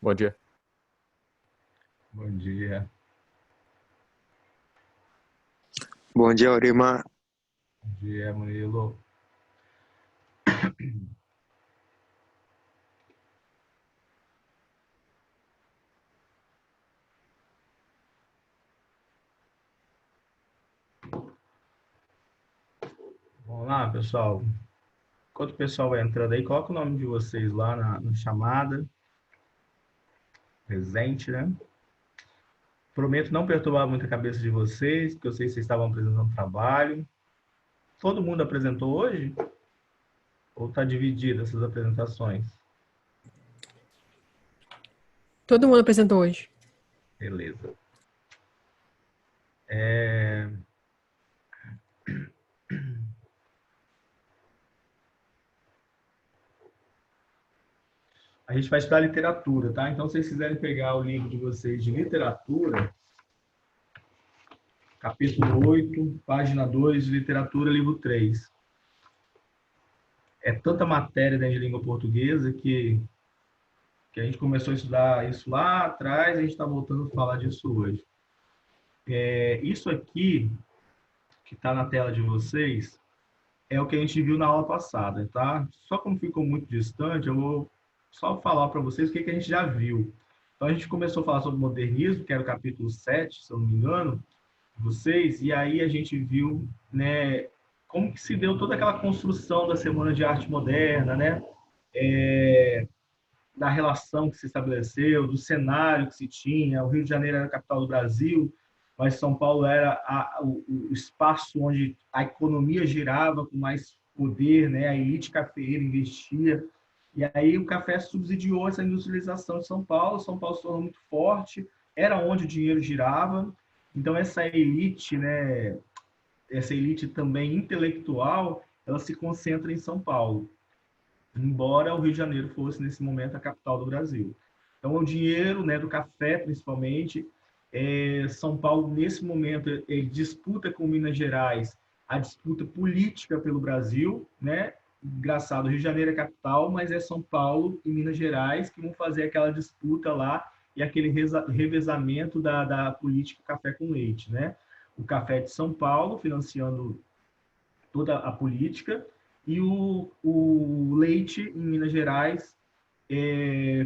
Bom dia. Bom dia. Bom dia, Aurima. Bom dia, Murilo. Vamos lá, pessoal. Enquanto o pessoal vai entrando aí, coloca o nome de vocês lá na chamada. Presente, né? Prometo não perturbar muito a cabeça de vocês, porque eu sei que vocês estavam apresentando trabalho. Todo mundo apresentou hoje? Ou está dividida essas apresentações? Todo mundo apresentou hoje. Beleza. A gente vai estudar literatura, tá? Então, se vocês quiserem pegar o livro de vocês de literatura, capítulo 8, página 2, literatura, livro 3. É tanta matéria dentro de língua portuguesa que a gente começou a estudar isso lá atrás e a gente está voltando a falar disso hoje. Isso aqui, que está na tela de vocês, é o que a gente viu na aula passada, tá? Só como ficou muito distante, eu vou só falar para vocês o que a gente já viu. Então, a gente começou a falar sobre modernismo, que era o capítulo 7, se eu não me engano, vocês, e aí a gente viu, né, como que se deu toda aquela construção da Semana de Arte Moderna, né? Da relação que se estabeleceu, do cenário que se tinha. O Rio de Janeiro era a capital do Brasil, mas São Paulo era o espaço onde a economia girava com mais poder, né? A elite cafeeira investia. E aí o café subsidiou essa industrialização de São Paulo se tornou muito forte, era onde o dinheiro girava. Então, essa elite, né? Essa elite também intelectual, ela se concentra em São Paulo, embora o Rio de Janeiro fosse, nesse momento, a capital do Brasil. Então, o dinheiro, né, do café, principalmente, São Paulo, nesse momento, ele disputa com Minas Gerais a disputa política pelo Brasil, né? Engraçado, o Rio de Janeiro é a capital, mas é São Paulo e Minas Gerais que vão fazer aquela disputa lá e aquele revezamento da política café com leite, né? O café de São Paulo financiando toda a política, e o leite em Minas Gerais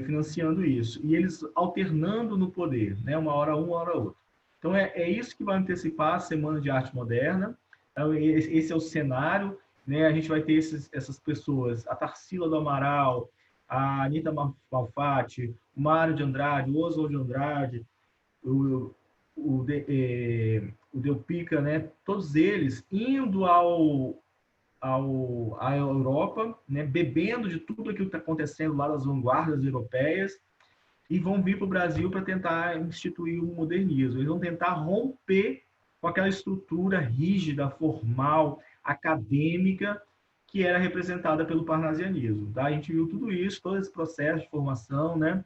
financiando isso. E eles alternando no poder, né? Uma hora um, uma hora outra. Então, é isso que vai antecipar a Semana de Arte Moderna. Então, esse é o cenário, né? A gente vai ter essas pessoas, a Tarsila do Amaral, a Anita Malfatti, o Mário de Andrade, o Oswald de Andrade, o Del Pica, né? Todos eles indo à Europa, né? Bebendo de tudo aquilo que está acontecendo lá das vanguardas europeias, e vão vir para o Brasil para tentar instituir o modernismo. Eles vão tentar romper com aquela estrutura rígida, formal, acadêmica, que era representada pelo parnasianismo. Tá? A gente viu tudo isso, todo esse processo de formação, né?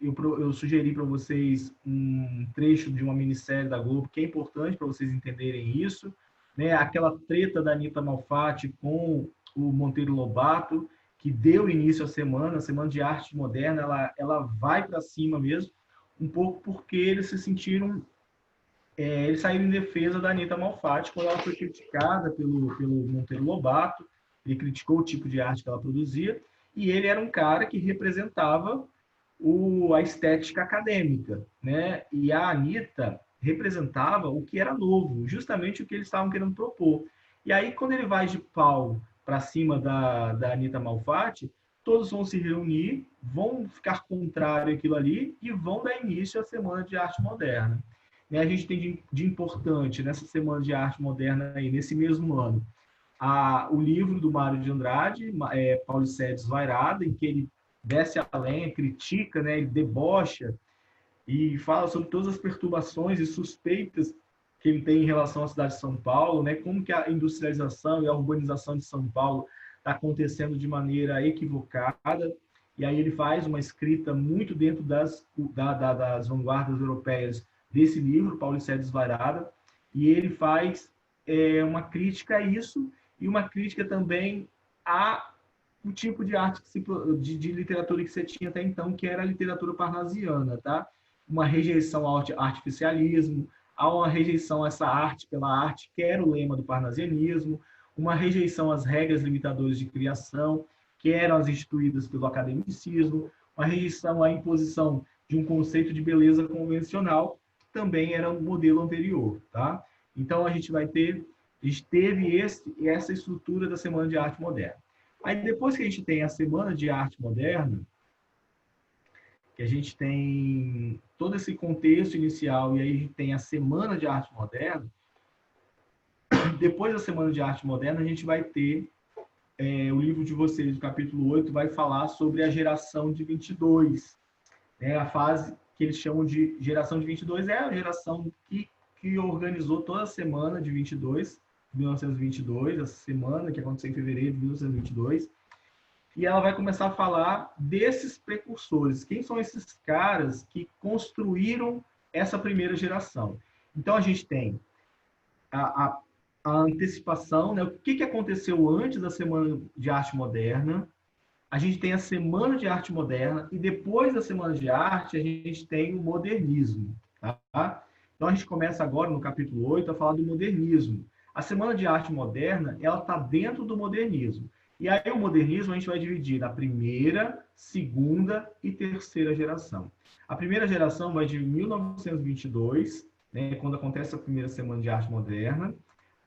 Eu sugeri para vocês um trecho de uma minissérie da Globo, que é importante para vocês entenderem isso, né? Aquela treta da Anita Malfatti com o Monteiro Lobato, que deu início à Semana de Arte Moderna, ela vai para cima mesmo, um pouco porque eles se sentiram, eles saíram em defesa da Anita Malfatti quando ela foi criticada pelo Monteiro Lobato. Ele criticou o tipo de arte que ela produzia, e ele era um cara que representava a estética acadêmica, né? E a Anita representava o que era novo, justamente o que eles estavam querendo propor. E aí, quando ele vai de pau para cima da Anita Malfatti, todos vão se reunir, vão ficar contrário àquilo ali e vão dar início à Semana de Arte Moderna. A gente tem de importante nessa Semana de Arte Moderna, aí, nesse mesmo ano, o livro do Mário de Andrade, Paulicéia Desvairada, em que ele desce além, critica, né, ele debocha e fala sobre todas as perturbações e suspeitas que ele tem em relação à cidade de São Paulo, né, como que a industrialização e a urbanização de São Paulo está acontecendo de maneira equivocada. E aí ele faz uma escrita muito dentro das vanguardas europeias desse livro, Paulicéia Desvairada, e ele faz uma crítica a isso e uma crítica também a o tipo de arte de literatura que você tinha até então, que era a literatura parnasiana, tá? Uma rejeição ao artificialismo, há uma rejeição a essa arte pela arte, que era o lema do parnasianismo, uma rejeição às regras limitadoras de criação, que eram as instituídas pelo academicismo, uma rejeição à imposição de um conceito de beleza convencional, que também era um modelo anterior, tá? Então a gente teve essa estrutura da Semana de Arte Moderna. Aí depois que a gente tem a Semana de Arte Moderna, que a gente tem todo esse contexto inicial e aí a gente tem a Semana de Arte Moderna, depois da Semana de Arte Moderna a gente vai ter o livro de vocês, o capítulo 8, vai falar sobre a geração de 22. Né? A fase que eles chamam de geração de 22 é a geração que organizou toda a semana de 1922, essa semana que aconteceu em fevereiro de 1922. E ela vai começar a falar desses precursores. Quem são esses caras que construíram essa primeira geração? Então, a gente tem a antecipação, né? O que aconteceu antes da Semana de Arte Moderna. A gente tem a Semana de Arte Moderna e depois da Semana de Arte a gente tem o modernismo. Tá? Então a gente começa agora no capítulo 8 a falar do modernismo. A Semana de Arte Moderna, ela está dentro do modernismo. E aí o modernismo a gente vai dividir na primeira, segunda e terceira geração. A primeira geração vai de 1922, né, quando acontece a primeira Semana de Arte Moderna,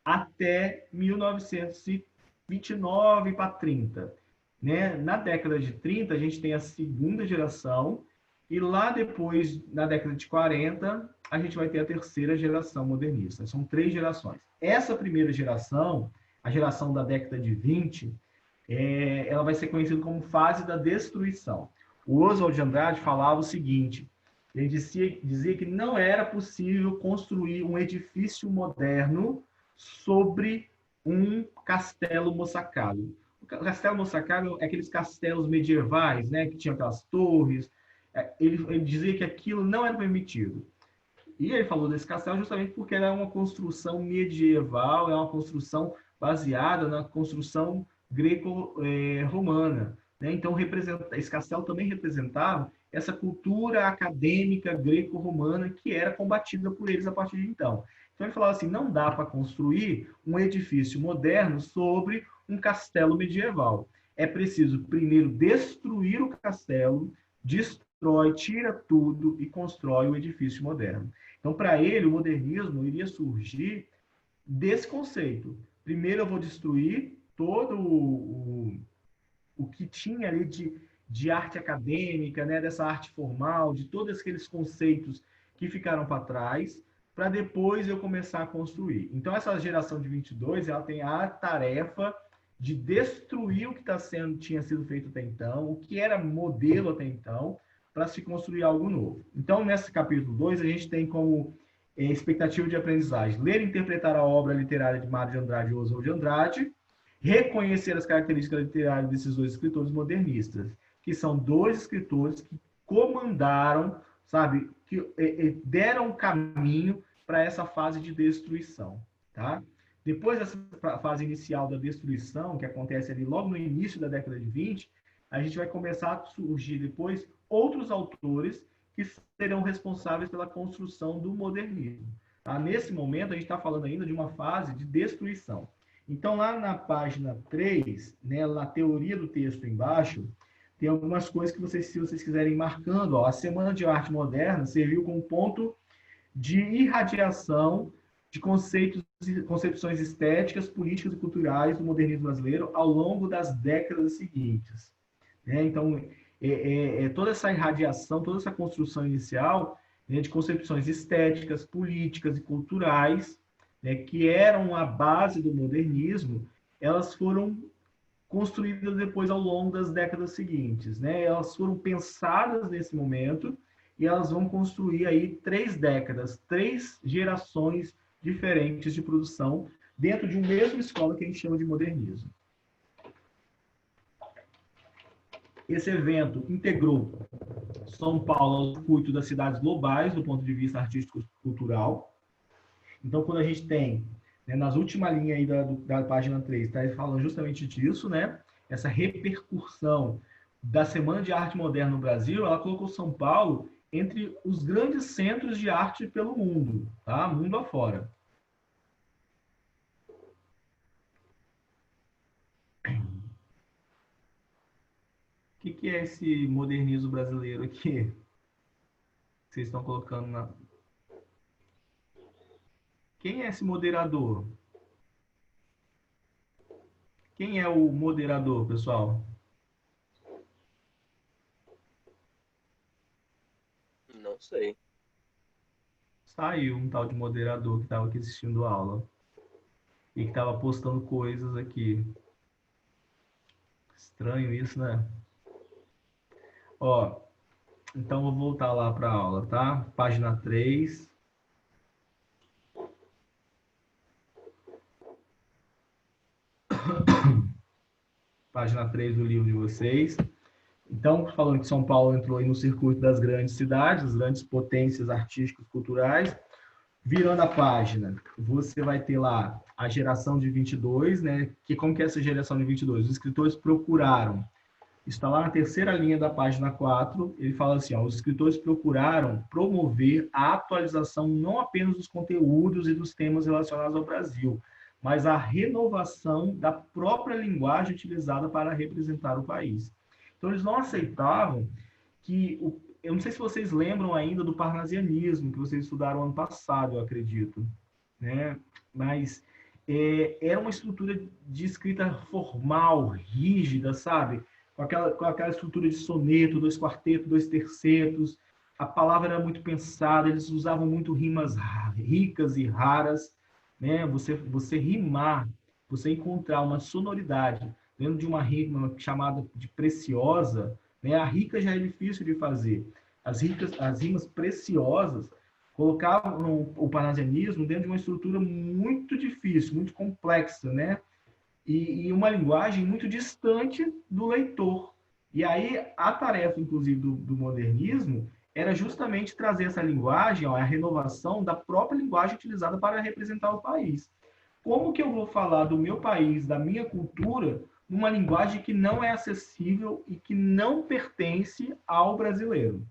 até 1929 para 30. Né? Na década de 30, a gente tem a segunda geração, e lá depois, na década de 40, a gente vai ter a terceira geração modernista. São 3 gerações. Essa primeira geração, a geração da década de 20, ela vai ser conhecida como fase da destruição. O Oswald de Andrade falava o seguinte, ele dizia que não era possível construir um edifício moderno sobre um castelo moçacado. O castelo moçacado é aqueles castelos medievais, né, que tinham aquelas torres. Ele dizia que aquilo não era permitido. E ele falou desse castelo justamente porque era uma construção medieval, é uma construção baseada na construção greco-romana. Né? Então, esse castelo também representava essa cultura acadêmica greco-romana que era combatida por eles a partir de então. Então, ele falava assim, não dá para construir um edifício moderno sobre um castelo medieval. É preciso primeiro destruir o castelo, destrói, tira tudo e constrói o edifício moderno. Então, para ele, o modernismo iria surgir desse conceito. Primeiro eu vou destruir todo o que tinha ali de arte acadêmica, né, dessa arte formal, de todos aqueles conceitos que ficaram para trás, para depois eu começar a construir. Então, essa geração de 22, ela tem a tarefa de destruir o que tinha sido feito até então, o que era modelo até então, para se construir algo novo. Então, nesse capítulo 2, a gente tem como expectativa de aprendizagem ler e interpretar a obra literária de Mário de Andrade e Oswald de Andrade, reconhecer as características literárias desses 2 escritores modernistas, que são 2 escritores que comandaram, sabe, que deram caminho para essa fase de destruição, tá? Depois dessa fase inicial da destruição, que acontece ali logo no início da década de 20, a gente vai começar a surgir depois outros autores que serão responsáveis pela construção do modernismo. Tá? Nesse momento, a gente está falando ainda de uma fase de destruição. Então, lá na página 3, né, na teoria do texto embaixo, tem algumas coisas que se vocês quiserem ir marcando. Ó, a Semana de Arte Moderna serviu como ponto de irradiação de concepções estéticas, políticas e culturais do modernismo brasileiro ao longo das décadas seguintes. Né? Então, toda essa irradiação, toda essa construção inicial, né, de concepções estéticas, políticas e culturais, né, que eram a base do modernismo, elas foram construídas depois ao longo das décadas seguintes, né? Elas foram pensadas nesse momento e elas vão construir aí 3 décadas, 3 gerações diferentes de produção dentro de uma mesma escola que a gente chama de modernismo. Esse evento integrou São Paulo ao circuito das cidades globais do ponto de vista artístico-cultural. Então, quando a gente tem, né, nas últimas linhas aí da página 3, está falando justamente disso, né? Essa repercussão da Semana de Arte Moderna no Brasil, ela colocou São Paulo entre os grandes centros de arte pelo mundo, tá? Mundo afora. O que é esse modernismo brasileiro aqui? Vocês estão colocando na... Quem é esse moderador? Quem é o moderador, pessoal? Não sei. Saiu um tal de moderador que estava aqui assistindo a aula. E que estava postando coisas aqui. Estranho isso, né? Ó, então vou voltar lá para a aula, tá? Página 3. Página 3 do livro de vocês. Então, falando que São Paulo entrou aí no circuito das grandes cidades, das grandes potências artísticas, culturais. Virando a página, você vai ter lá a geração de 22, né? Como que é essa geração de 22? Os escritores procuraram, está lá na terceira linha da página 4, ele fala assim, ó, os escritores procuraram promover a atualização não apenas dos conteúdos e dos temas relacionados ao Brasil, mas a renovação da própria linguagem utilizada para representar o país. Então, eles não aceitavam que... Eu não sei se vocês lembram ainda do parnasianismo, que vocês estudaram ano passado, eu acredito, né? Mas era uma estrutura de escrita formal, rígida, sabe? Com aquela estrutura de soneto, 2 quartetos, 2 tercetos. A palavra era muito pensada, eles usavam muito rimas ricas e raras, né? Você rimar, você encontrar uma sonoridade dentro de uma rima chamada de preciosa, né? A rica já é difícil de fazer. As rimas preciosas colocavam o parnasianismo dentro de uma estrutura muito difícil, muito complexa, né? E uma linguagem muito distante do leitor. E aí a tarefa, inclusive, do modernismo era justamente trazer essa linguagem, ó, a renovação da própria linguagem utilizada para representar o país. Como que eu vou falar do meu país, da minha cultura, numa linguagem que não é acessível e que não pertence ao brasileiro?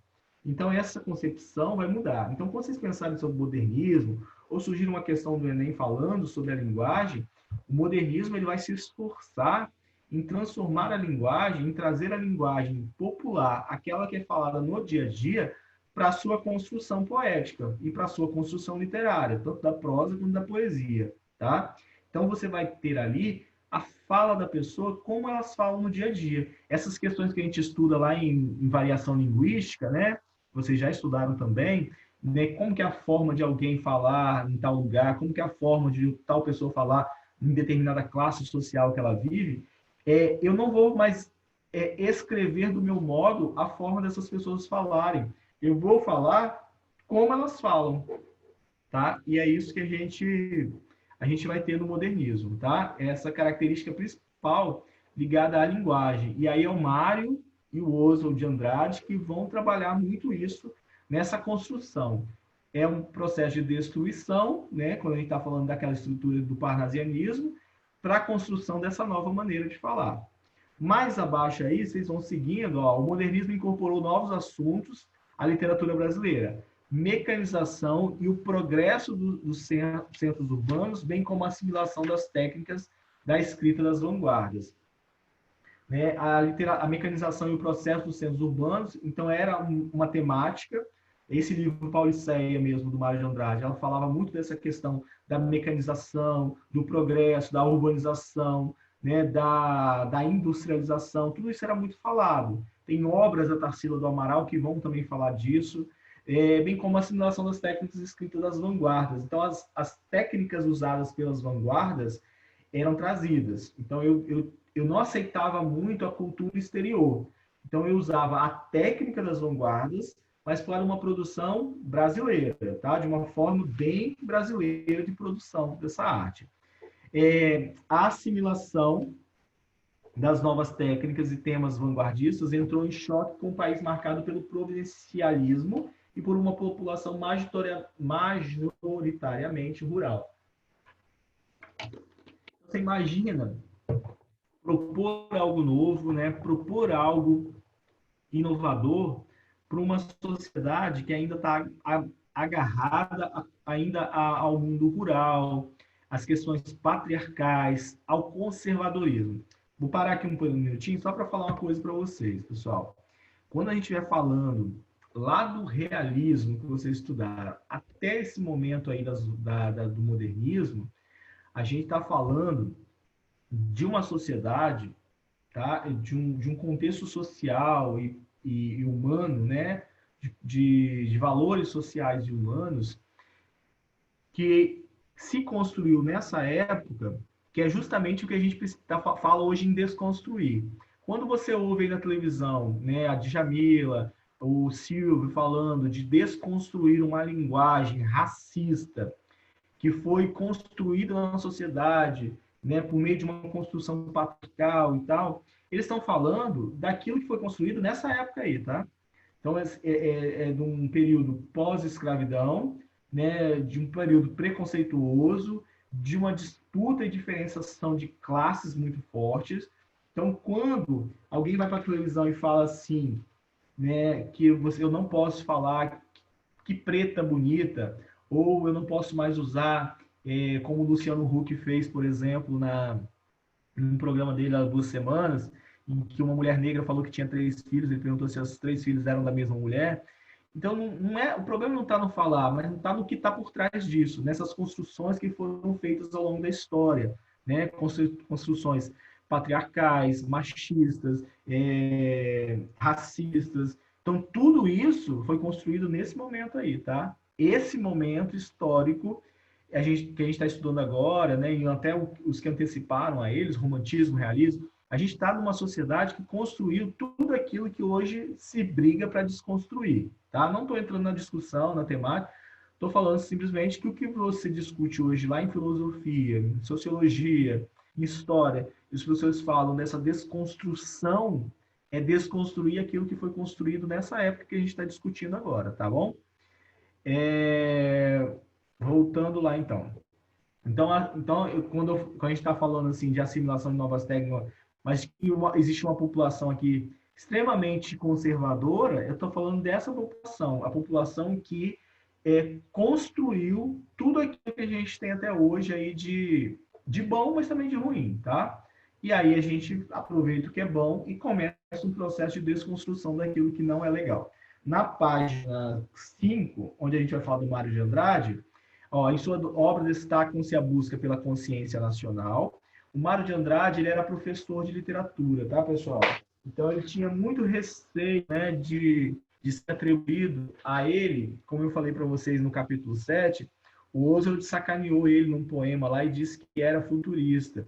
Então, essa concepção vai mudar. Então, quando vocês pensarem sobre modernismo, ou surgir uma questão do Enem falando sobre a linguagem, o modernismo ele vai se esforçar em transformar a linguagem, em trazer a linguagem popular, aquela que é falada no dia a dia, para a sua construção poética e para a sua construção literária, tanto da prosa quanto da poesia, tá? Então, você vai ter ali a fala da pessoa, como elas falam no dia a dia. Essas questões que a gente estuda lá em variação linguística, né? Vocês já estudaram também, né? Como que é a forma de alguém falar em tal lugar, como que é a forma de tal pessoa falar em determinada classe social que ela vive. Eu não vou mais escrever do meu modo a forma dessas pessoas falarem. Eu vou falar como elas falam, tá? E é isso que a gente vai ter no modernismo, tá? Essa característica principal ligada à linguagem. E aí é o Mário e o Oswald de Andrade que vão trabalhar muito isso nessa construção. É um processo de destruição, né? Quando a gente está falando daquela estrutura do parnasianismo, para a construção dessa nova maneira de falar. Mais abaixo aí, vocês vão seguindo, ó, o modernismo incorporou novos assuntos à literatura brasileira. Mecanização e o progresso dos centros urbanos, bem como a assimilação das técnicas da escrita das vanguardas. Né? A mecanização e o processo dos centros urbanos, então era uma temática. Esse livro Pauliceia mesmo, do Mário de Andrade, ela falava muito dessa questão da mecanização, do progresso, da urbanização, né? da industrialização, tudo isso era muito falado. Tem obras da Tarsila do Amaral que vão também falar disso, bem como a assimilação das técnicas escritas das vanguardas. Então, as técnicas usadas pelas vanguardas, eram trazidas. Então, eu não aceitava muito a cultura exterior. Então, eu usava a técnica das vanguardas, mas para uma produção brasileira, tá? De uma forma bem brasileira de produção dessa arte. A assimilação das novas técnicas e temas vanguardistas entrou em choque com um país marcado pelo provincialismo e por uma população majoritariamente rural. Você imagina propor algo novo, né? Propor algo inovador para uma sociedade que ainda está agarrada ainda ao mundo rural, às questões patriarcais, ao conservadorismo. Vou parar aqui um minutinho só para falar uma coisa para vocês, pessoal. Quando a gente estiver falando lá do realismo que vocês estudaram até esse momento aí do modernismo, a gente está falando de uma sociedade, tá? de um contexto social e humano, né? de valores sociais e humanos que se construiu nessa época, que é justamente o que a gente fala hoje em desconstruir. Quando você ouve aí na televisão, né, a Djamila, o Silvio falando de desconstruir uma linguagem racista que foi construída na sociedade, né, por meio de uma construção patriarcal e tal, eles estão falando daquilo que foi construído nessa época aí, tá? Então, é de um período pós-escravidão, né, de um período preconceituoso, de uma disputa e diferenciação de classes muito fortes. Então, quando alguém vai para a televisão e fala assim, né, que eu não posso falar que preta bonita, ou eu não posso mais usar, como o Luciano Huck fez, por exemplo, num programa dele há 2 semanas, em que uma mulher negra falou que tinha 3 filhos, ele perguntou se os 3 filhos eram da mesma mulher. Então, o problema não está no falar, mas está no que está por trás disso, nessas construções que foram feitas ao longo da história, né? Construções patriarcais, machistas, racistas. Então, tudo isso foi construído nesse momento aí, tá? Esse momento histórico que a gente está estudando agora, né? E até os que anteciparam a eles, romantismo, realismo, a gente está numa sociedade que construiu tudo aquilo que hoje se briga para desconstruir, tá? Não estou entrando na discussão, na temática, estou falando simplesmente que o que você discute hoje lá em filosofia, em sociologia, em história, e os professores falam dessa desconstrução, é desconstruir aquilo que foi construído nessa época que a gente está discutindo agora, tá bom? Voltando lá, então. Quando a gente está falando assim de assimilação de novas técnicas, mas que existe uma população aqui extremamente conservadora, eu estou falando dessa população, a população que construiu tudo aquilo que a gente tem até hoje aí de bom, mas também de ruim, tá? E aí a gente aproveita o que é bom e começa um processo de desconstrução daquilo que não é legal. Na página 5, onde a gente vai falar do Mário de Andrade, em sua obra destacam-se a busca pela consciência nacional. O Mário de Andrade ele era professor de literatura, tá, pessoal? Então, ele tinha muito receio, né, de ser atribuído a ele, como eu falei para vocês no capítulo 7, o Oswald sacaneou ele num poema lá e disse que era futurista.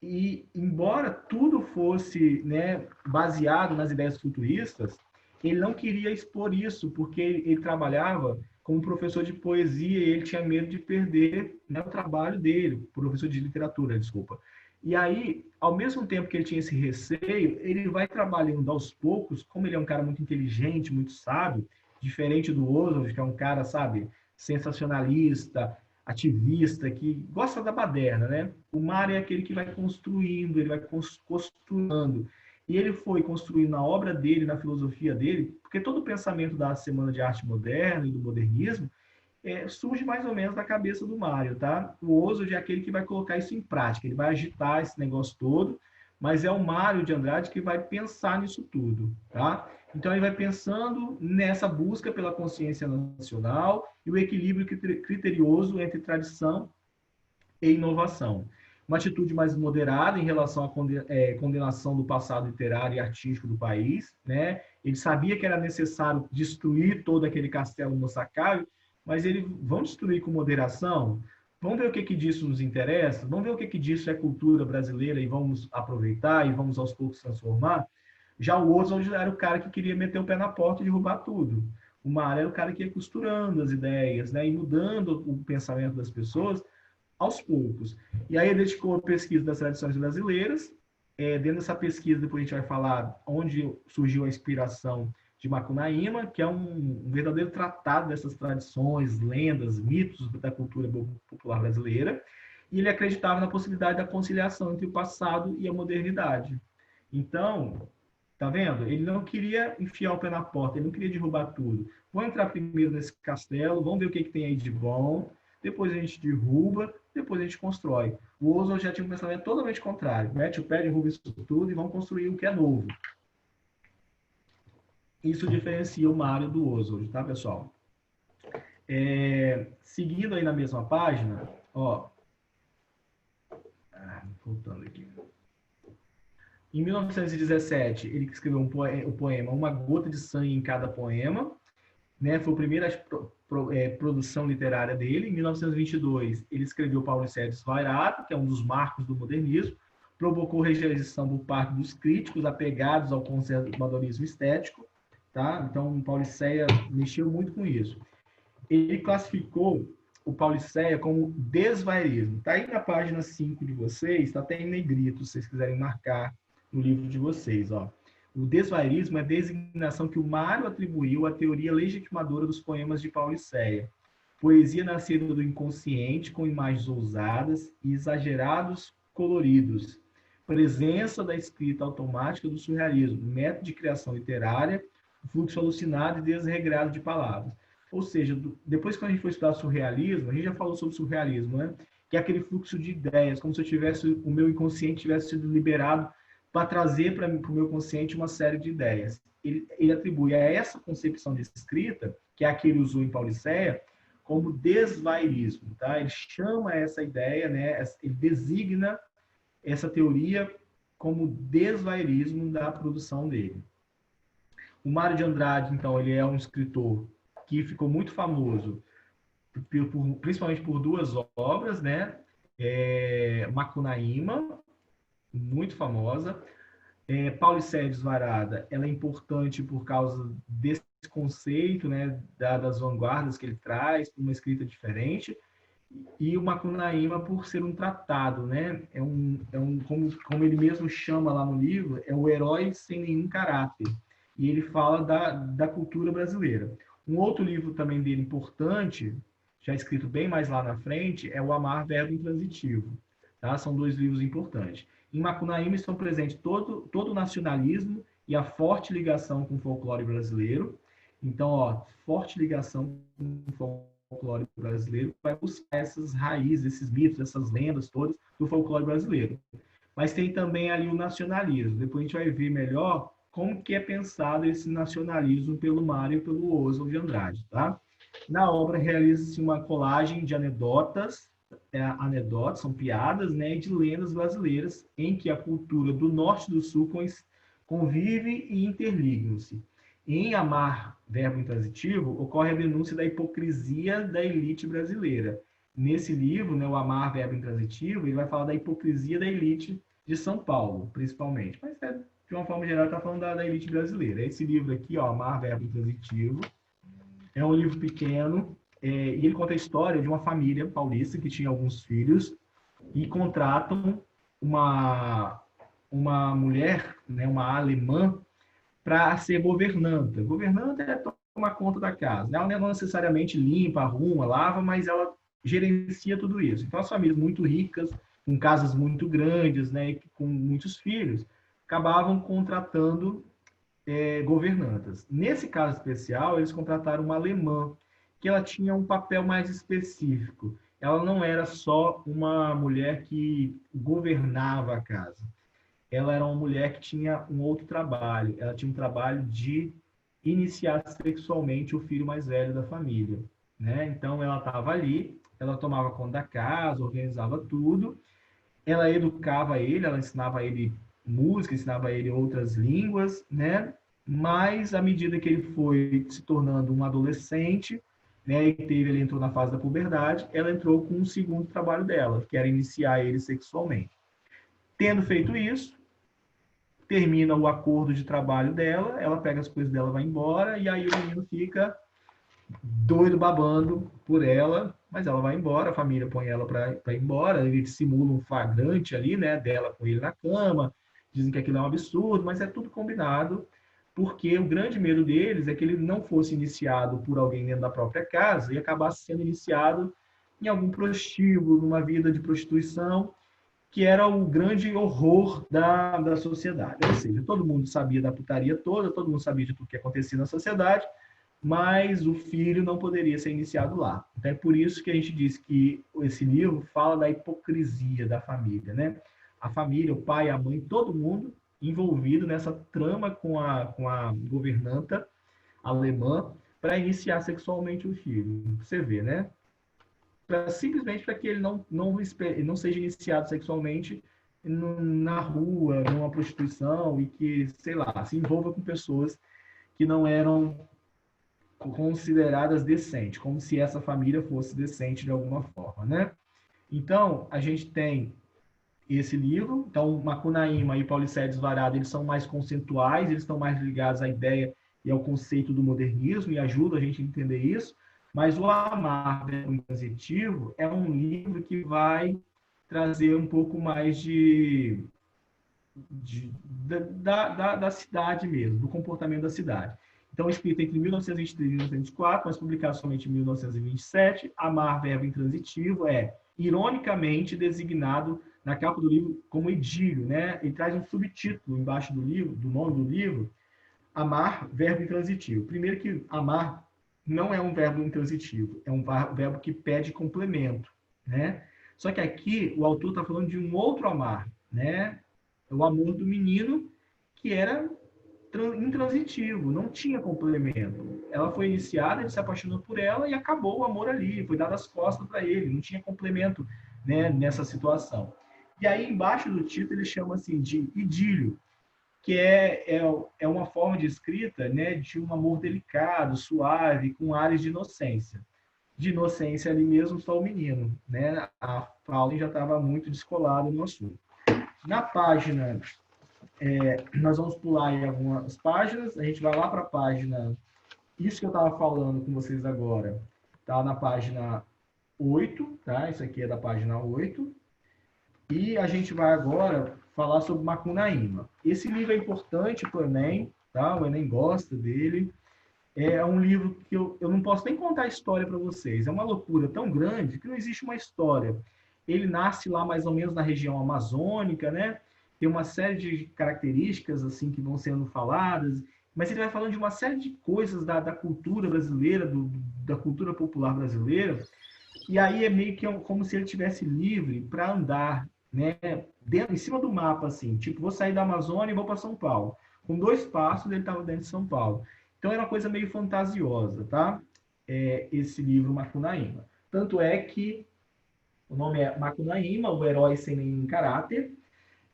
E, embora tudo fosse, né, baseado nas ideias futuristas, ele não queria expor isso, porque ele trabalhava como professor de poesia e ele tinha medo de perder, né, o trabalho dele, professor de literatura, desculpa. E aí, ao mesmo tempo que ele tinha esse receio, ele vai trabalhando aos poucos, como ele é um cara muito inteligente, muito sábio, diferente do Oswald, que é um cara, sabe, sensacionalista, ativista, que gosta da baderna, né? O Mário é aquele que vai construindo, ele vai costurando. E ele foi construindo na obra dele, na filosofia dele, porque todo o pensamento da Semana de Arte Moderna e do modernismo surge mais ou menos da cabeça do Mário, tá? O Oswald é aquele que vai colocar isso em prática, ele vai agitar esse negócio todo, mas é o Mário de Andrade que vai pensar nisso tudo, tá? Então ele vai pensando nessa busca pela consciência nacional e o equilíbrio criterioso entre tradição e inovação. Uma atitude mais moderada em relação à condenação do passado literário e artístico do país, né? Ele sabia que era necessário destruir todo aquele castelo moçacável, mas eles vão destruir com moderação, Vamos ver o que disso nos interessa? Vamos ver o que disso é cultura brasileira e vamos aproveitar e vamos aos poucos transformar? Já o Oswald era o cara que queria meter o pé na porta e derrubar tudo. O Mário era o cara que ia costurando as ideias, né, e mudando o pensamento das pessoas aos poucos. E aí ele dedicou a pesquisa das tradições brasileiras. Dentro dessa pesquisa, depois a gente vai falar onde surgiu a inspiração de Macunaíma, que é um verdadeiro tratado dessas tradições, lendas, mitos da cultura popular brasileira. E ele acreditava na possibilidade da conciliação entre o passado e a modernidade. Então, tá vendo? Ele não queria enfiar o pé na porta, ele não queria derrubar tudo. Vamos entrar primeiro nesse castelo, vamos ver o que tem aí de bom, depois a gente derruba, depois a gente constrói. O Oswald já tinha um pensamento totalmente contrário. Mete o pé, derruba isso tudo e vamos construir o que é novo. Isso diferencia o Mário do Oswald, tá, pessoal? Seguindo aí na mesma página, ó. Voltando aqui. Em 1917, ele escreveu o poema Uma Gota de Sangue em Cada Poema, né? Foi a primeira produção literária dele. Em 1922, ele escreveu Paulicéia Desvairada, que é um dos marcos do modernismo, provocou rejeição por parte dos críticos apegados ao conservadorismo estético, tá? Então, Paulicéia mexeu muito com isso. Ele classificou o Paulicéia como desvairismo. Está aí na página 5 de vocês, está até em negrito, se vocês quiserem marcar no livro de vocês, ó. O desvairismo é a designação que o Mário atribuiu à teoria legitimadora dos poemas de Paulicéia. Poesia nascida do inconsciente, com imagens ousadas e exagerados coloridos. Presença da escrita automática do surrealismo, método de criação literária, fluxo alucinado e desregrado de palavras. Ou seja, depois que a gente for estudar surrealismo, a gente já falou sobre surrealismo, né? Que é aquele fluxo de ideias, como se eu tivesse, o meu inconsciente tivesse sido liberado para trazer para o meu consciente uma série de ideias. Ele atribui a essa concepção de escrita, que é a que ele usou em Paulicéia, como desvairismo. Tá? Ele chama essa ideia, né? Ele designa essa teoria como desvairismo da produção dele. O Mário de Andrade, então, ele é um escritor que ficou muito famoso, principalmente por duas obras, né? Macunaíma, muito famosa. Paulicéia Desvairada, ela é importante por causa desse conceito, né, das vanguardas que ele traz, uma escrita diferente, e o Macunaíma por ser um tratado, né, como ele mesmo chama lá no livro, é o herói sem nenhum caráter, e ele fala da cultura brasileira. Um outro livro também dele importante, já escrito bem mais lá na frente, é o Amar, Verbo Intransitivo. Tá? São dois livros importantes. Em Macunaíma estão presentes todo o nacionalismo e a forte ligação com o folclore brasileiro. Então, ó, forte ligação com o folclore brasileiro vai buscar essas raízes, esses mitos, essas lendas todas do folclore brasileiro. Mas tem também ali o nacionalismo. Depois a gente vai ver melhor como que é pensado esse nacionalismo pelo Mário e pelo Oswald de Andrade. Tá? Na obra realiza-se uma colagem de anedotas, são piadas, né, de lendas brasileiras, em que a cultura do norte e do sul convive e interligam-se. Em Amar, Verbo Intransitivo, ocorre a denúncia da hipocrisia da elite brasileira. Nesse livro, né, o Amar, Verbo Intransitivo, ele vai falar da hipocrisia da elite de São Paulo, principalmente. Mas, de uma forma geral, está falando da elite brasileira. Esse livro aqui, ó, Amar, Verbo Intransitivo, é um livro pequeno, e ele conta a história de uma família paulista que tinha alguns filhos e contratam uma mulher, né, uma alemã, para ser governanta. Governanta é tomar conta da casa. Ela não necessariamente limpa, arruma, lava, mas ela gerencia tudo isso. Então, as famílias muito ricas, com casas muito grandes, né, com muitos filhos, acabavam contratando governantas. Nesse caso especial, eles contrataram uma alemã, que ela tinha um papel mais específico. Ela não era só uma mulher que governava a casa. Ela era uma mulher que tinha um outro trabalho. Ela tinha um trabalho de iniciar sexualmente o filho mais velho da família, né? Então, ela estava ali, ela tomava conta da casa, organizava tudo, ela educava ele, ela ensinava ele música, ensinava ele outras línguas, né? Mas, à medida que ele foi se tornando um adolescente, né, e ele entrou na fase da puberdade, ela entrou com um segundo trabalho dela, que era iniciar ele sexualmente. Tendo feito isso, termina o acordo de trabalho dela, ela pega as coisas dela, vai embora, e aí o menino fica doido babando por ela, mas ela vai embora, a família põe ela para ir embora, ele simula um flagrante ali, né, dela com ele na cama, dizem que aquilo é um absurdo, mas é tudo combinado, porque o grande medo deles é que ele não fosse iniciado por alguém dentro da própria casa e acabasse sendo iniciado em algum prostíbulo, numa vida de prostituição, que era o grande horror da sociedade. Ou seja, todo mundo sabia da putaria toda, todo mundo sabia de tudo que acontecia na sociedade, mas o filho não poderia ser iniciado lá. Então é por isso que a gente diz que esse livro fala da hipocrisia da família, né? A família, o pai, a mãe, todo mundo envolvido nessa trama com a governanta alemã para iniciar sexualmente o filho. Você vê, né? Simplesmente para que ele não seja iniciado sexualmente na rua, numa prostituição e que, sei lá, se envolva com pessoas que não eram consideradas decentes, como se essa família fosse decente de alguma forma, né? Então, a gente tem esse livro. Então, Macunaíma e Pauliceia Varada, eles são mais conceituais, eles estão mais ligados à ideia e ao conceito do modernismo e ajudam a gente a entender isso. Mas o Amar, o Intransitivo, é um livro que vai trazer um pouco mais da cidade mesmo, do comportamento da cidade. Então, escrito entre 1923 e 1924, mas publicado somente em 1927, Amar, verbo intransitivo, é ironicamente designado na capa do livro como idílio, né? Ele traz um subtítulo embaixo do livro, do nome do livro, Amar, verbo intransitivo. Primeiro que amar não é um verbo intransitivo, é um verbo que pede complemento, né? Só que aqui o autor está falando de um outro amar, né? O amor do menino que era intransitivo, não tinha complemento. Ela foi iniciada, ele se apaixonou por ela e acabou o amor ali, foi dado as costas para ele, não tinha complemento, né, nessa situação. E aí, embaixo do título, ele chama assim de idílio, que é uma forma de escrita, né, de um amor delicado, suave, com áreas de inocência. De inocência ali mesmo só o menino, né? A Pauline já estava muito descolada no assunto. Na página nós vamos pular em algumas páginas, a gente vai lá para a página, isso que eu estava falando com vocês agora, tá na página 8, tá? Isso aqui é da página 8. E a gente vai agora falar sobre Macunaíma. Esse livro é importante para o Enem, tá? O Enem gosta dele. É um livro que eu não posso nem contar a história para vocês. É uma loucura tão grande que não existe uma história. Ele nasce lá mais ou menos na região amazônica, né? Tem uma série de características assim que vão sendo faladas, mas ele vai falando de uma série de coisas da cultura brasileira, da cultura popular brasileira, e aí é meio que como se ele tivesse livre para andar, né, dentro, em cima do mapa, assim, tipo, vou sair da Amazônia e vou para São Paulo. Com 2 passos ele estava dentro de São Paulo. Então era uma coisa meio fantasiosa, tá? Esse livro Macunaíma. Tanto é que o nome é Macunaíma, o herói sem nenhum caráter,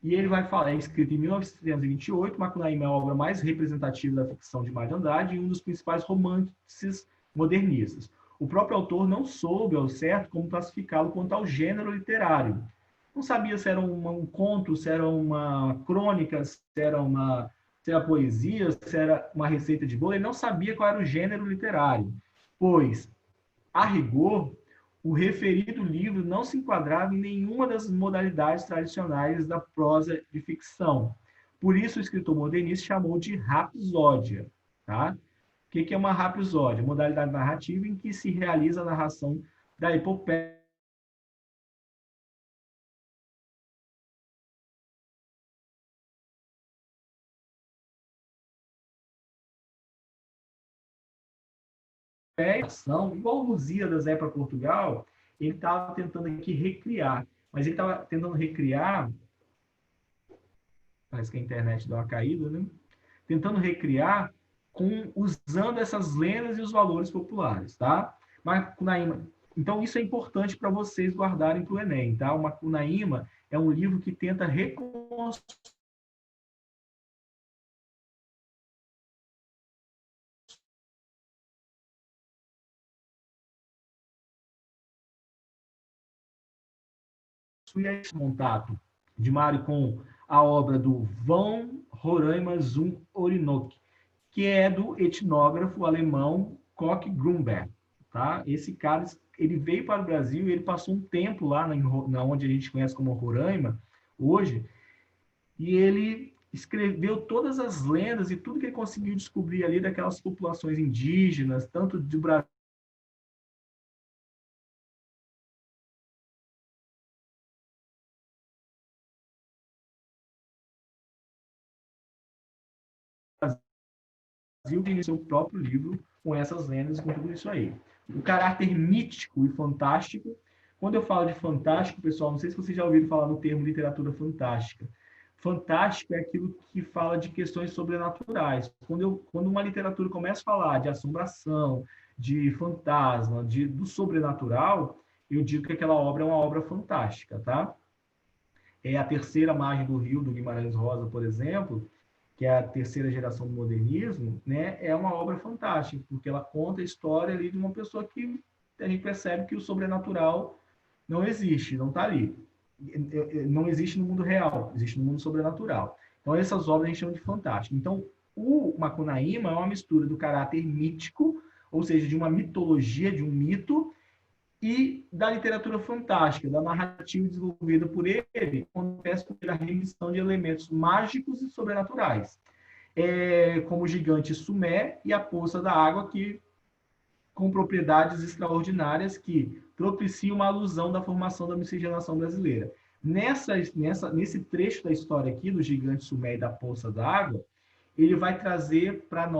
e ele vai falar, é escrito em 1928, Macunaíma é a obra mais representativa da ficção de Mário de Andrade e um dos principais romances modernistas. O próprio autor não soube ao certo como classificá-lo quanto ao gênero literário. Não sabia se era um conto, se era uma crônica, se era poesia, se era uma receita de bolo. Ele não sabia qual era o gênero literário, pois, a rigor, o referido livro não se enquadrava em nenhuma das modalidades tradicionais da prosa de ficção. Por isso, o escritor modernista chamou de rapsódia. Tá? O que é uma rapsódia? Modalidade narrativa em que se realiza a narração da epopeia igual o Lusíadas para Portugal, ele estava tentando aqui recriar, mas ele estava tentando recriar, parece que a internet deu uma caída, né? Tentando recriar usando essas lendas e os valores populares, tá? Macunaíma. Então, isso é importante para vocês guardarem para o Enem, tá? O Macunaíma é um livro que tenta reconstruir esse contato de Mário com a obra do Von Roraima zum Orinoque, que é do etnógrafo alemão Koch Grünberg, tá? Esse cara, ele veio para o Brasil e ele passou um tempo lá na onde a gente conhece como Roraima hoje, e ele escreveu todas as lendas e tudo que ele conseguiu descobrir ali daquelas populações indígenas, tanto do Brasil em seu próprio livro com essas lendas e com tudo isso aí. O caráter mítico e fantástico. Quando eu falo de fantástico, pessoal, não sei se vocês já ouviram falar no termo literatura fantástica. Fantástico é aquilo que fala de questões sobrenaturais. Quando uma literatura começa a falar de assombração, de fantasma, do sobrenatural, eu digo que aquela obra é uma obra fantástica, tá? É a Terceira Margem do Rio, do Guimarães Rosa, por exemplo, que é a terceira geração do modernismo, né, é uma obra fantástica, porque ela conta a história ali de uma pessoa que a gente percebe que o sobrenatural não existe, não está ali. Não existe no mundo real, existe no mundo sobrenatural. Então, essas obras a gente chama de fantástico. Então, o Macunaíma é uma mistura do caráter mítico, ou seja, de uma mitologia, de um mito, e da literatura fantástica, da narrativa desenvolvida por ele, acontece pela remissão de elementos mágicos e sobrenaturais, como o gigante Sumé e a Poça da Água, que com propriedades extraordinárias que propiciam uma alusão da formação da miscigenação brasileira. Nesse trecho da história aqui, do gigante Sumé e da Poça da Água, ele vai trazer para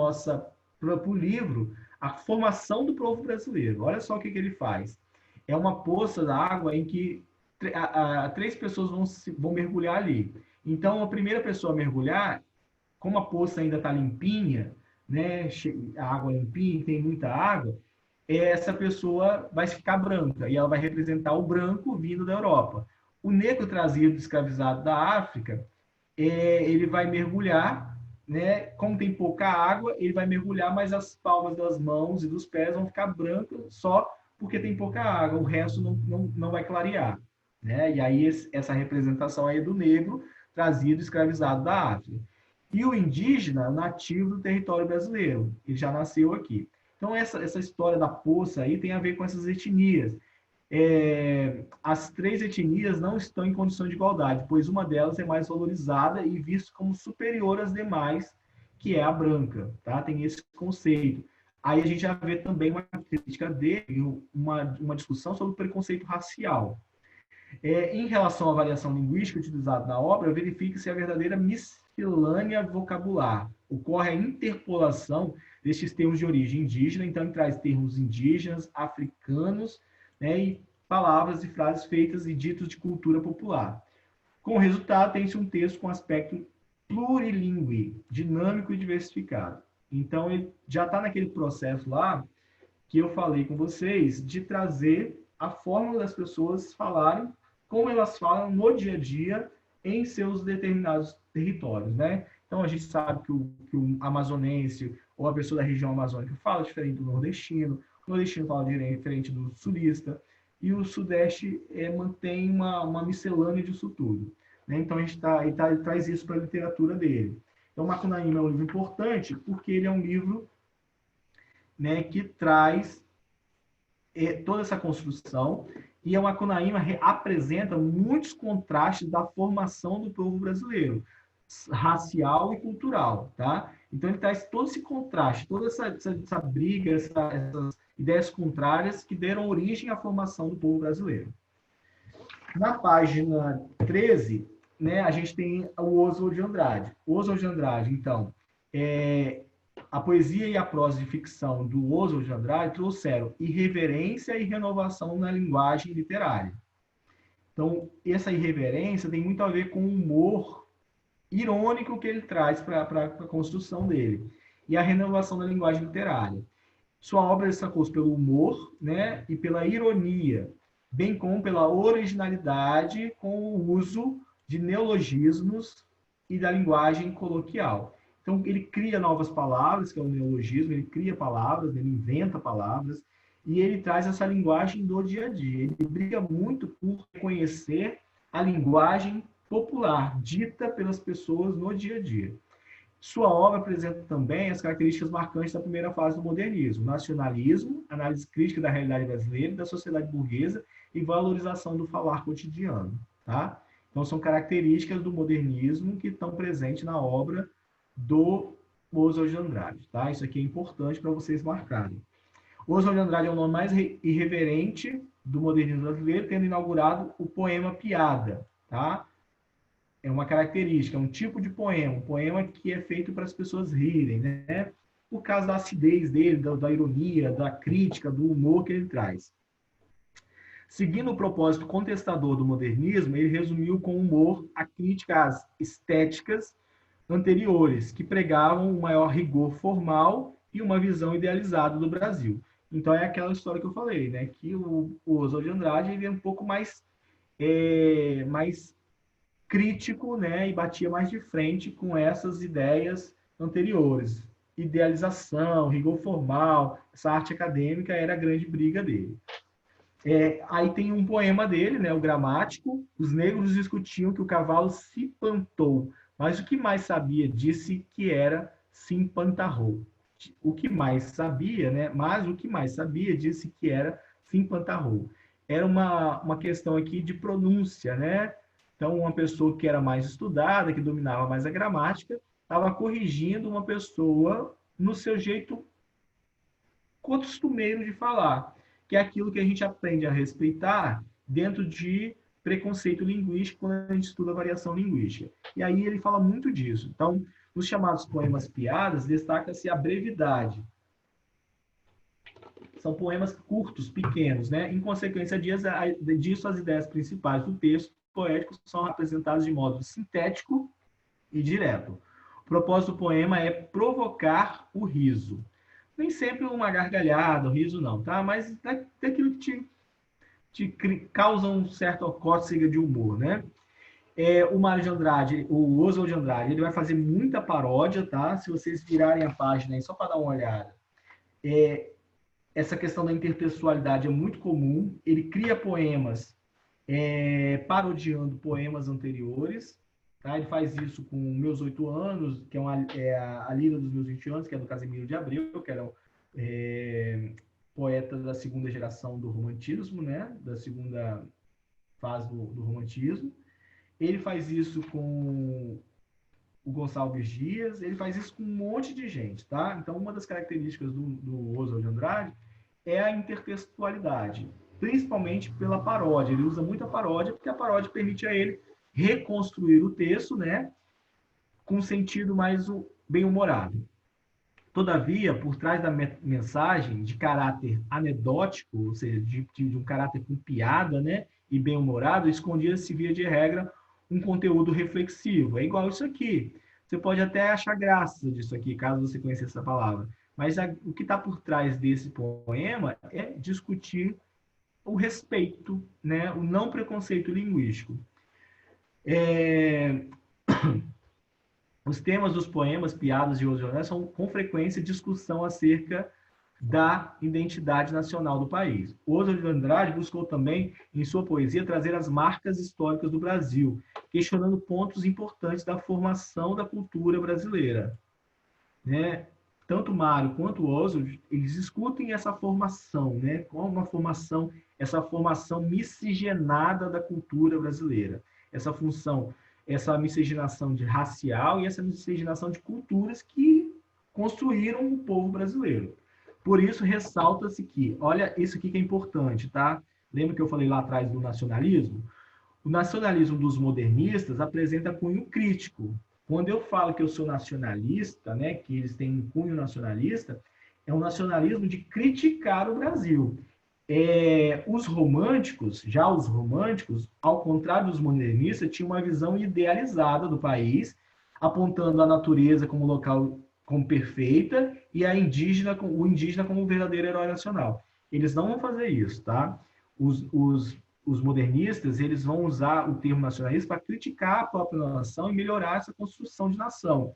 o livro a formação do povo brasileiro. Olha só o que ele faz. É uma poça da água em que três pessoas vão mergulhar ali. Então, a primeira pessoa a mergulhar, como a poça ainda está limpinha, né, a água limpinha, tem muita água, essa pessoa vai ficar branca, e ela vai representar o branco vindo da Europa. O negro trazido, escravizado da África, ele vai mergulhar, né, como tem pouca água, ele vai mergulhar, mas as palmas das mãos e dos pés vão ficar brancas só porque tem pouca água, o resto não vai clarear, né? E aí essa representação aí do negro trazido, escravizado da África. E o indígena, nativo do território brasileiro, ele já nasceu aqui. Então essa história da poça aí tem a ver com essas etnias. As três etnias não estão em condição de igualdade, pois uma delas é mais valorizada e vista como superior às demais, que é a branca, tá? Tem esse conceito. Aí a gente já vê também uma crítica dele, uma discussão sobre o preconceito racial. Em relação à avaliação linguística utilizada na obra, verifica-se a verdadeira miscelânea vocabular. Ocorre a interpolação destes termos de origem indígena, então ele traz termos indígenas, africanos, né, e palavras e frases feitas e ditos de cultura popular. Com o resultado, tem-se um texto com aspecto plurilingüe, dinâmico e diversificado. Então, ele já está naquele processo lá que eu falei com vocês, de trazer a forma das pessoas falarem, como elas falam no dia a dia em seus determinados territórios, né? Então, a gente sabe que o amazonense ou a pessoa da região amazônica fala diferente do nordestino, o nordestino fala diferente do sulista, e o sudeste mantém uma miscelânea disso tudo, né? Então, ele traz isso para a literatura dele. Então, Macunaíma é um livro importante porque ele é um livro, né, que traz toda essa construção, e o Macunaíma apresenta muitos contrastes da formação do povo brasileiro, racial e cultural, tá? Então, ele traz todo esse contraste, toda essa briga, essas ideias contrárias que deram origem à formação do povo brasileiro. Na página 13, né, a gente tem o Oswald de Andrade. O Oswald de Andrade, então, a poesia e a prosa de ficção do Oswald de Andrade trouxeram irreverência e renovação na linguagem literária. Então, essa irreverência tem muito a ver com o humor irônico que ele traz para a construção dele, e a renovação da linguagem literária. Sua obra destacou-se pelo humor, né, e pela ironia, bem como pela originalidade com o uso de neologismos e da linguagem coloquial. Então, ele cria novas palavras, que é o neologismo, ele cria palavras, ele inventa palavras, e ele traz essa linguagem do dia a dia. Ele briga muito por reconhecer a linguagem popular, dita pelas pessoas no dia a dia. Sua obra apresenta também as características marcantes da primeira fase do modernismo: nacionalismo, análise crítica da realidade brasileira e da sociedade burguesa e valorização do falar cotidiano. Tá? Então, são características do modernismo que estão presentes na obra do Oswald de Andrade. Tá? Isso aqui é importante para vocês marcarem. Oswald de Andrade é o nome mais irreverente do modernismo brasileiro, tendo inaugurado o poema Piada. Tá? É uma característica, é um tipo de poema, um poema que é feito para as pessoas rirem, né? Por causa da acidez dele, da ironia, da crítica, do humor que ele traz. Seguindo o propósito contestador do modernismo, ele resumiu com humor a crítica às estéticas anteriores, que pregavam um maior rigor formal e uma visão idealizada do Brasil. Então, é aquela história que eu falei, né? Que o Oswald de Andrade ele é um pouco mais crítico, né, e batia mais de frente com essas ideias anteriores. Idealização, rigor formal, essa arte acadêmica era a grande briga dele. Aí tem um poema dele, né, o Gramático. Os negros discutiam que o cavalo se pantou, mas o que mais sabia disse que era se empantarrou. O que mais sabia, né, mas o que mais sabia disse que era se empantarrou. Era uma questão aqui de pronúncia, né? Então, uma pessoa que era mais estudada, que dominava mais a gramática, estava corrigindo uma pessoa no seu jeito costumeiro de falar, que é aquilo que a gente aprende a respeitar dentro de preconceito linguístico quando a gente estuda a variação linguística. E aí ele fala muito disso. Então, nos chamados poemas piadas, destaca-se a brevidade. São poemas curtos, pequenos, né? Em consequência disso, as ideias principais do texto poético são apresentadas de modo sintético e direto. O propósito do poema é provocar o riso. Nem sempre uma gargalhada, o riso não, tá? Mas daquilo que te causa um certo cócega de humor, né? O Mário de Andrade, o Oswald de Andrade, ele vai fazer muita paródia, tá? Se vocês virarem a página aí, só para dar uma olhada. Essa questão da intertextualidade é muito comum. Ele cria poemas parodiando poemas anteriores. Tá? Ele faz isso com Meus 8 Anos, que é a Lira dos Meus 20 Anos, que é do Casimiro de Abreu, que era poeta da segunda geração do romantismo, né? Da segunda fase do romantismo. Ele faz isso com o Gonçalves Dias, ele faz isso com um monte de gente. Tá? Então, uma das características do Oswald de Andrade é a intertextualidade, principalmente pela paródia. Ele usa muito a paródia, porque a paródia permite a ele reconstruir o texto, né, com um sentido mais bem-humorado. Todavia, por trás da mensagem de caráter anedótico, ou seja, de um caráter com piada, né, e bem-humorado, escondia-se, via de regra, um conteúdo reflexivo. É igual isso aqui. Você pode até achar graça disso aqui, caso você conheça essa palavra. Mas o que está por trás desse poema é discutir o respeito, né, o não preconceito linguístico. Os temas dos poemas, piadas de Oswald de Andrade são, com frequência, discussão acerca da identidade nacional do país. Oswald de Andrade buscou também, em sua poesia, trazer as marcas históricas do Brasil, questionando pontos importantes da formação da cultura brasileira. Né? Tanto Mário quanto Oswald, eles discutem essa formação, né? Como essa formação miscigenada da cultura brasileira. Essa miscigenação de racial e essa miscigenação de culturas que construíram o povo brasileiro. Por isso, ressalta-se que, olha, isso aqui que é importante, tá? Lembra que eu falei lá atrás do nacionalismo? O nacionalismo dos modernistas apresenta cunho crítico. Quando eu falo que eu sou nacionalista, né, que eles têm um cunho nacionalista, é um nacionalismo de criticar o Brasil. Os românticos, ao contrário dos modernistas, tinham uma visão idealizada do país, apontando a natureza como local como perfeita e o indígena como um verdadeiro herói nacional. Eles não vão fazer isso, tá? Os modernistas, eles vão usar o termo nacionalista para criticar a própria nação e melhorar essa construção de nação.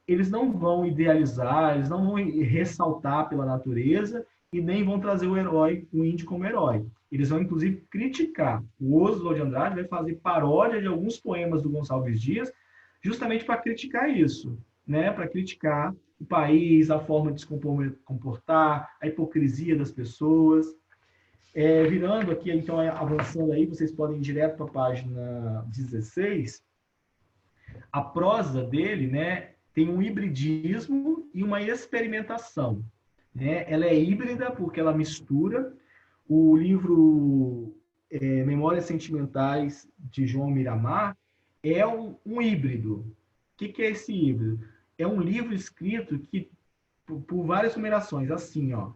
Eles não vão idealizar, eles não vão ressaltar pela natureza e nem vão trazer o índio como herói. Eles vão, inclusive, criticar. O Oswald de Andrade vai fazer paródia de alguns poemas do Gonçalves Dias, justamente para criticar isso, né? Para criticar o país, a forma de se comportar, a hipocrisia das pessoas. Virando aqui, então, avançando aí, vocês podem ir direto para a página 16. A prosa dele, né, tem um hibridismo e uma experimentação, né? Ela é híbrida porque ela mistura. O livro Memórias Sentimentais de João Miramar é um híbrido. O que é esse híbrido? É um livro escrito que por várias numerações, assim, ó.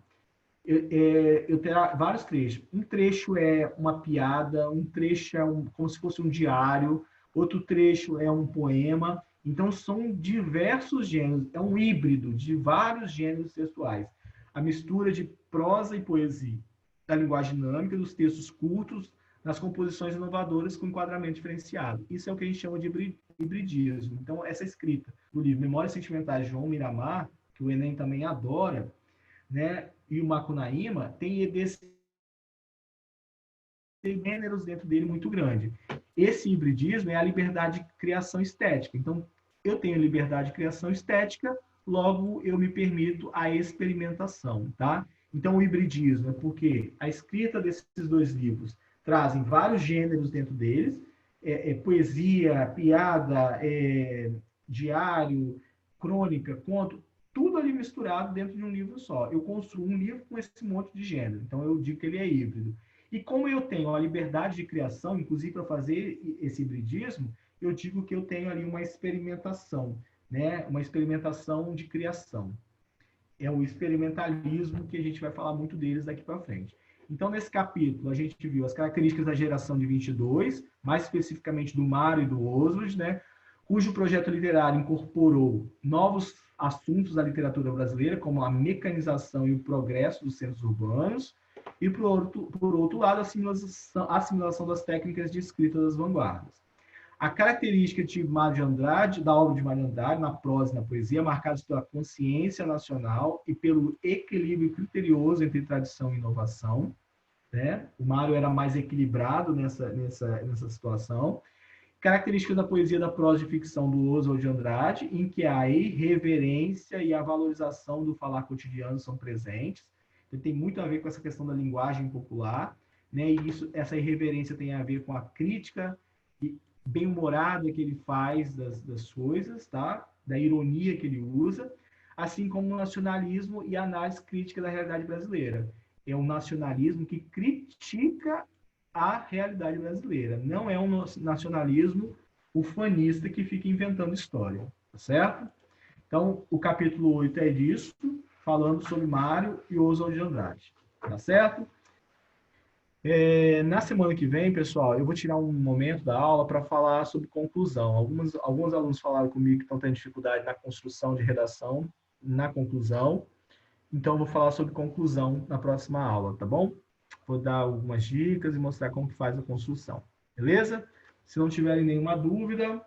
Eu tenho vários trechos. Um trecho é uma piada, um trecho é como se fosse um diário, outro trecho é um poema. Então, são diversos gêneros, é um híbrido de vários gêneros textuais. A mistura de prosa e poesia, da linguagem dinâmica, dos textos curtos, nas composições inovadoras com enquadramento diferenciado. Isso é o que a gente chama de hibridismo. Então, essa escrita do livro Memórias Sentimentais de João Miramar, que o Enem também adora, né? E o Macunaíma tem gêneros dentro dele muito grande. Esse hibridismo é a liberdade de criação estética. Então, eu tenho liberdade de criação estética, logo eu me permito a experimentação, tá? Então, o hibridismo é porque a escrita desses dois livros trazem vários gêneros dentro deles, poesia, piada, diário, crônica, conto, tudo ali misturado dentro de um livro só. Eu construo um livro com esse monte de gênero, então eu digo que ele é híbrido. E como eu tenho a liberdade de criação, inclusive para fazer esse hibridismo, eu digo que eu tenho ali uma experimentação, né? Uma experimentação de criação. É o experimentalismo que a gente vai falar muito deles daqui para frente. Então, nesse capítulo, a gente viu as características da geração de 22, mais especificamente do Mário e do Oswald, né? Cujo projeto literário incorporou novos assuntos da literatura brasileira, como a mecanização e o progresso dos centros urbanos, e, por outro lado, a assimilação das técnicas de escrita das vanguardas. A característica de Mário de Andrade, da obra de Mário de Andrade, na prosa e na poesia, marcadas pela consciência nacional e pelo equilíbrio criterioso entre tradição e inovação, né? O Mário era mais equilibrado nessa situação. Característica da poesia da prosa de ficção do Oswald de Andrade, em que a irreverência e a valorização do falar cotidiano são presentes. Então, tem muito a ver com essa questão da linguagem popular, né? E essa irreverência tem a ver com a crítica bem-humorada que ele faz das coisas, tá? Da ironia que ele usa, assim como o nacionalismo e a análise crítica da realidade brasileira. É um nacionalismo que critica a realidade brasileira. Não é um nacionalismo ufanista que fica inventando história, tá certo? Então, o capítulo 8 é disso, falando sobre Mário e Oswald de Andrade, tá certo? Na semana que vem, pessoal, eu vou tirar um momento da aula para falar sobre conclusão. Alguns alunos falaram comigo que estão tendo dificuldade na construção de redação, na conclusão. Então, eu vou falar sobre conclusão na próxima aula, tá bom? Vou dar algumas dicas e mostrar como que faz a construção. Beleza? Se não tiverem nenhuma dúvida,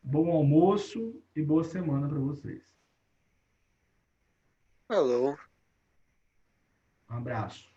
bom almoço e boa semana para vocês. Falou. Um abraço.